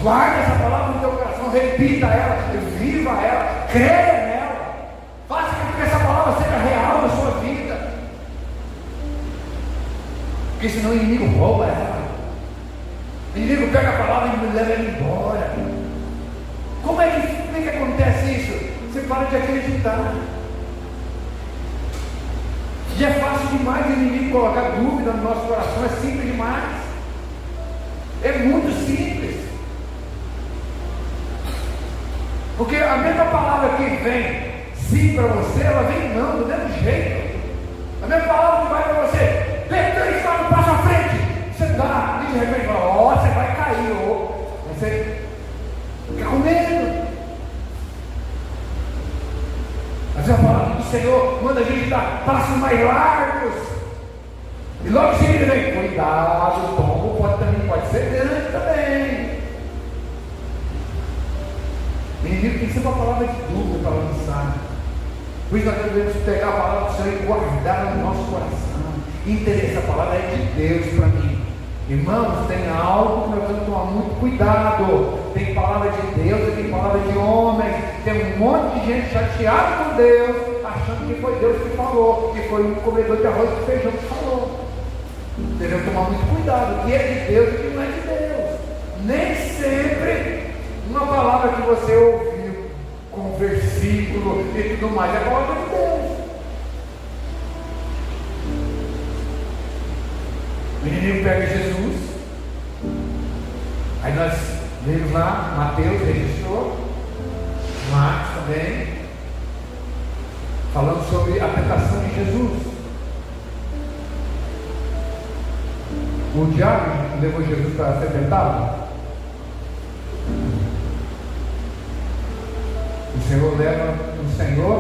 Guarda essa palavra no teu coração, repita ela, viva ela, creia nela. Faça com que essa palavra seja real na sua vida. Porque senão o inimigo rouba ela. O inimigo pega a palavra e leva ela embora. Como é que acontece isso? Você para de acreditar. Já é fácil demais o inimigo colocar dúvida no nosso coração. É simples demais. É muito simples. Porque a mesma palavra que vem sim para você, ela vem não, do mesmo jeito. A mesma palavra que vai para você, Pedro, está no passo à frente. Você dá, e de repente fala, você vai cair, você fica com medo. Mas a palavra do Senhor manda a gente dar passos mais largos. E logo em seguida vem, cuidado, o tombo pode ser grande também. O inimigo tem sempre uma palavra de dúvida para lançar. Por isso nós devemos pegar a palavra do Senhor e guardar no nosso coração. Entender, essa palavra é de Deus para mim. Irmãos, tem algo que nós temos que tomar muito cuidado. Tem palavra de Deus e tem palavra de homens. Tem um monte de gente chateada com Deus, achando que foi Deus que falou, que foi um comedor de arroz e feijão que falou. Devemos tomar muito cuidado. O que é de Deus e o que não é de Deus. Nem sempre uma palavra que você ouviu com versículo e tudo mais é a palavra de Deus. O inimigo pega Jesus. Aí nós vemos lá, Mateus registrou, Marcos também, falando sobre a tentação de Jesus. O diabo levou Jesus para ser tentado. O Senhor leva o Senhor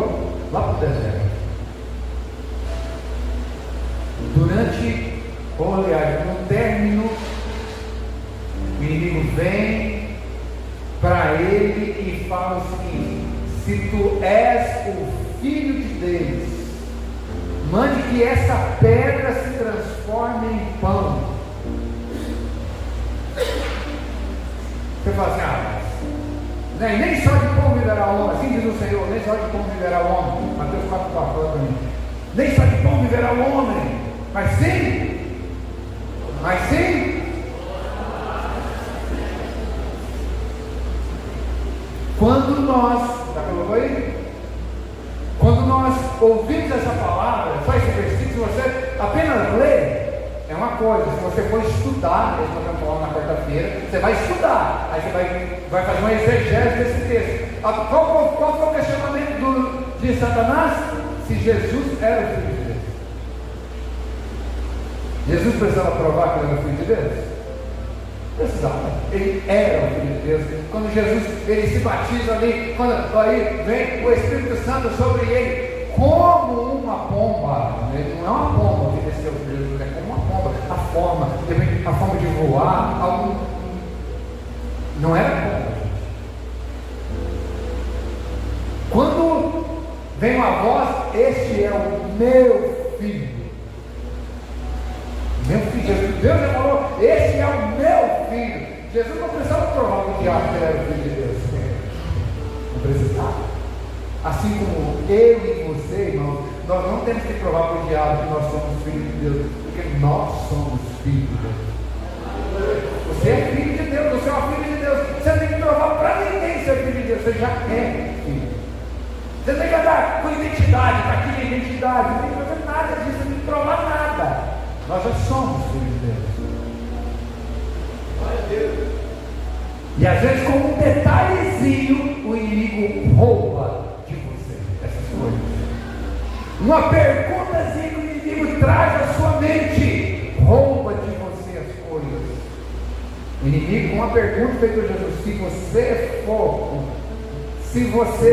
lá para o deserto. No término, o inimigo vem para ele e fala o seguinte: se tu és o Filho de Deus, mande que essa pedra se transforme em pão. Você fala assim: mas nem só de pão viverá o homem, assim diz o Senhor, nem só de pão viverá o homem. Mateus 4,4 fala para mim: nem só de pão viverá o homem, mas sim. Quando nós, já colocou aí? Quando nós ouvimos essa palavra, só esse versículo, se você apenas ler, é uma coisa. Se você for estudar, nós vamos falar na quarta-feira, você vai estudar, aí você vai fazer uma exegese desse texto. Qual foi o questionamento de Satanás? Se Jesus era o Filho de Deus. Jesus precisava provar que ele era o Filho de Deus? Precisava. Ele era o Filho de Deus. Quando Jesus ele se batiza ali, quando aí vem o Espírito Santo sobre ele, como uma pomba. Ele não é uma pomba que desceu de Jesus, é como uma pomba. A forma de voar, não era pomba. Quando vem uma voz: este é o meu filho. Meu filho, Jesus, Deus já falou: esse é o meu filho. Jesus não precisava provar para o diabo que ele era o Filho de Deus. Não precisava. Assim como eu e você, irmãos, nós não temos que provar para o diabo que nós somos filhos de Deus, porque nós somos filhos de Deus. Você é filho de Deus, você é uma filha de Deus. Você não tem que provar para ninguém ser filho de Deus, você já é filho. Você não tem que andar com identidade, para aqui identidade, não tem que fazer nada disso, não tem que provar nada. Nós já somos filhos de Deus. E às vezes, com um detalhezinho, o inimigo rouba de você essas coisas. Uma perguntazinha que o inimigo traz à sua mente, rouba de você as coisas. O inimigo, com uma pergunta feita por Jesus: se você for,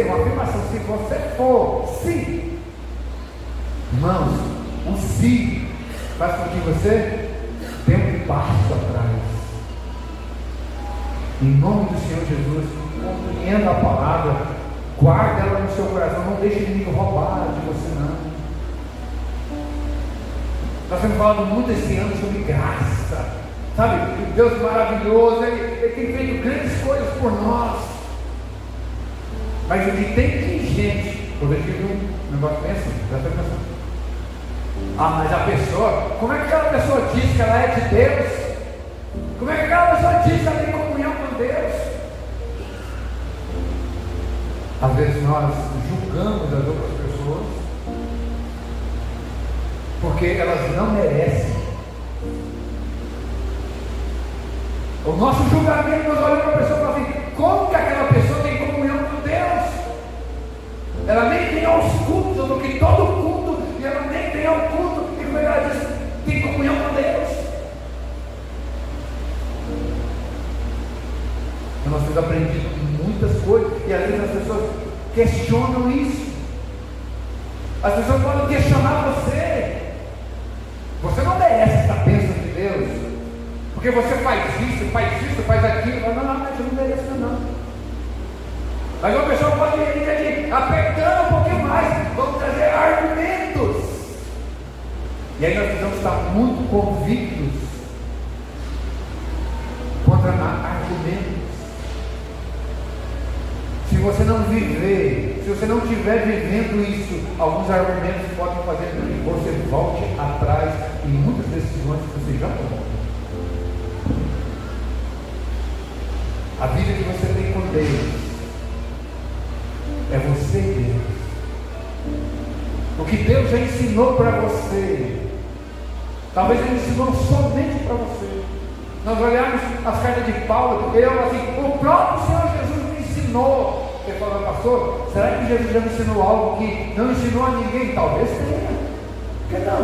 uma afirmação, se você for, sim. Irmãos, o sim faz com que você dê um passo atrás. Em nome do Senhor Jesus, compreenda a palavra, guarde ela no seu coração, não deixe o inimigo roubar de você, não. Nós temos falado muito esse ano sobre graça, sabe? Deus maravilhoso, Ele tem feito grandes coisas por nós. Mas o que tem de gente, quando eu tive um negócio bem assim, presta atenção. Mas a pessoa, como é que aquela pessoa diz que ela é de Deus? Como é que aquela pessoa diz que ela tem comunhão com Deus? Às vezes nós julgamos as outras pessoas porque elas não merecem. O nosso julgamento, nós olhamos para a pessoa e falamos assim: como que aquela pessoa tem comunhão com Deus? Ela nem tem aos cultos, porque todo culto, e ela nem tem ao culto, e como ela diz, tem comunhão com Deus. Nós temos aprendido muitas coisas, e às vezes as pessoas questionam isso. As pessoas podem questionar você. Você não merece essa bênção de Deus, porque você faz isso, faz aquilo. Não, eu não mereço não. Mas uma pessoa pode ir apertando um pouquinho mais, vamos trazer argumentos. E aí nós precisamos estar muito convictos você não viver, se você não estiver vivendo isso, alguns argumentos podem fazer com que você volte atrás em muitas decisões que você já tomou. A vida que você tem com Deus é você e Deus. O que Deus já ensinou para você, talvez Ele ensinou somente para você. Nós olhamos as cartas de Paulo, ele fala assim: o próprio Senhor Jesus me ensinou. Você fala, pastor, será que Jesus já me ensinou algo que não ensinou a ninguém? Talvez tenha. Por que não?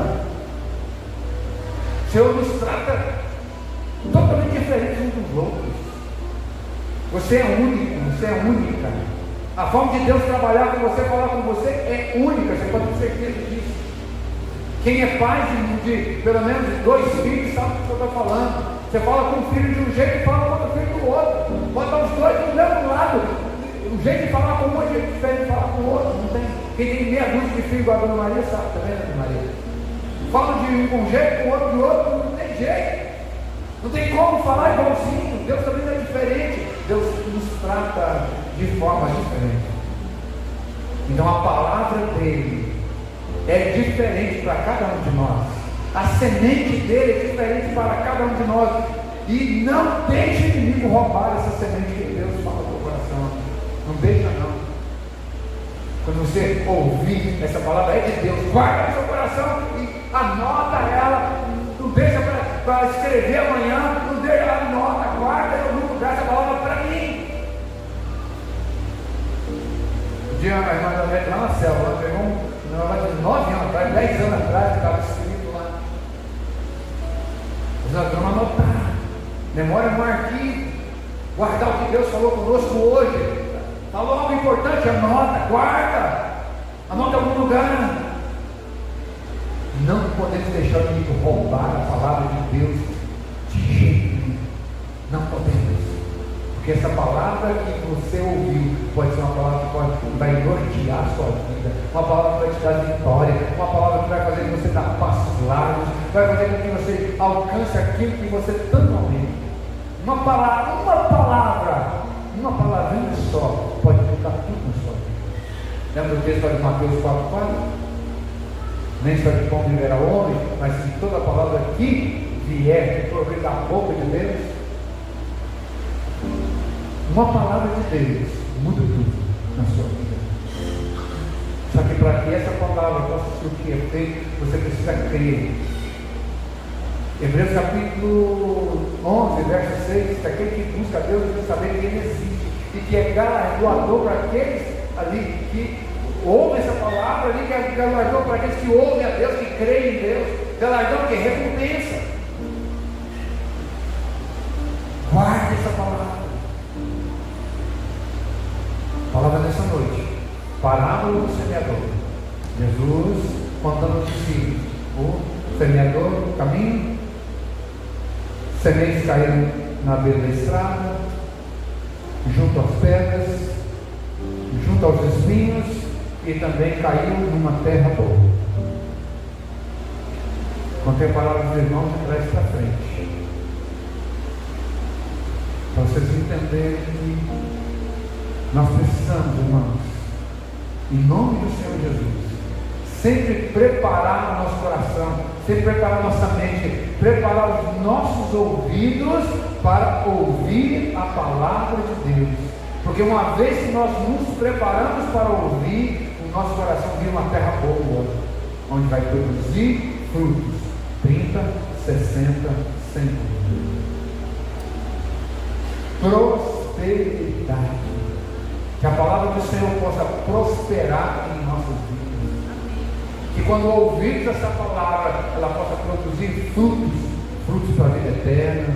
O Senhor nos trata totalmente diferente uns dos outros. Você é único, você é única. A forma de Deus trabalhar com você, falar com você é única, você pode ter certeza disso. Quem é pai de pelo menos 2 filhos sabe o que eu estou falando. Você fala com um filho de um jeito e fala com o filho do outro. Bota os dois do mesmo lado. O jeito de falar com um é diferente de falar com o outro. Não tem. Quem tem meia dúzia de filho igual a Dona Maria sabe, tá vendo, Dona Maria? Fala de um com um jeito, com o outro de outro, não tem jeito. Não tem como falar igualzinho. Deus também é diferente. Deus nos trata de forma diferente. Então a palavra dele é diferente para cada um de nós. A semente dele é diferente para cada um de nós. E não deixe o inimigo roubar essa semente que Deus fala no coração. Não deixa não. Quando você ouvir essa palavra é de Deus, guarda no seu coração e anota ela. Não deixa para escrever amanhã. Não deixa, anota, guarda em algum lugar essa palavra para mim. Um dia a irmã da Vete lá na selva, ela pegou de 9 anos atrás, 10 anos atrás, estava escrito lá. Nós vamos anotar. Memória no arquivo. Guardar o que Deus falou conosco hoje. Falou algo importante, anota, guarda. Anota em algum lugar. Não podemos deixar o inimigo roubar a palavra de Deus de jeito nenhum. Não podemos. Porque essa palavra que você ouviu pode ser uma palavra que vai nortear a sua vida, uma palavra que vai te dar vitória, uma palavra que vai fazer que você dê passos largos, vai fazer com que você alcance aquilo que você tanto almeja. Uma palavrinha só pode mudar tudo na sua vida. Lembra do texto de Mateus 4,4? Nem só de pão viverá o homem, mas de toda a palavra que vier, que prover da boca de Deus. Uma palavra de Deus muda tudo na sua vida. Só que para que essa palavra possa surtir efeito, você precisa crer. Hebreus capítulo 11, verso 6, que aquele que busca Deus deve saber que Ele existe e que é galardoador para aqueles ali que ouvem essa palavra, ali que é galardoador para aqueles que ouvem a Deus, que creem em Deus, galardoador que é recompensa. Guarde essa palavra. Palavra dessa noite, parábola do semeador. Jesus contando os discípulos, o semeador no caminho, sementes caíram na beira da estrada, junto às pedras, junto aos espinhos, e também caiu numa terra boa. Contei a palavra dos irmãos de trás para frente, para vocês entenderem que nós precisamos, irmãos, em nome do Senhor Jesus, sempre preparar o nosso coração, sempre preparar nossa mente, preparar os nossos ouvidos para ouvir a palavra de Deus. Porque uma vez que nós nos preparamos para ouvir, o nosso coração vira uma terra boa, onde vai produzir frutos, 30, 60, 100. Prosperidade. Que a palavra do Senhor possa prosperar em nossas vidas. Que quando ouvirmos essa palavra, ela possa produzir frutos, frutos para a vida eterna,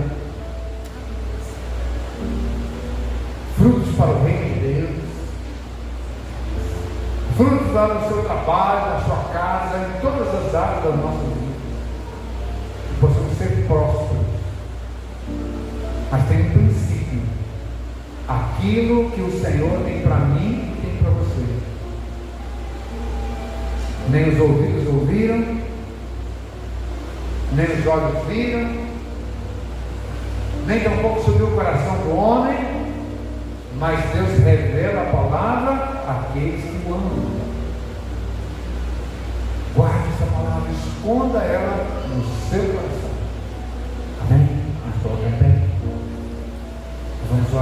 frutos para o reino de Deus, frutos lá no seu trabalho, na sua casa, em todas as áreas da nossa vida. Que possamos ser prósperos. Mas tem um princípio. Aquilo que o Senhor tem para mim e tem para você. Nem os ouvidos ouviram, nem os olhos viram, nem tampouco subiu o coração do homem, mas Deus revela a palavra àqueles que o amam. Guarde essa palavra, esconda ela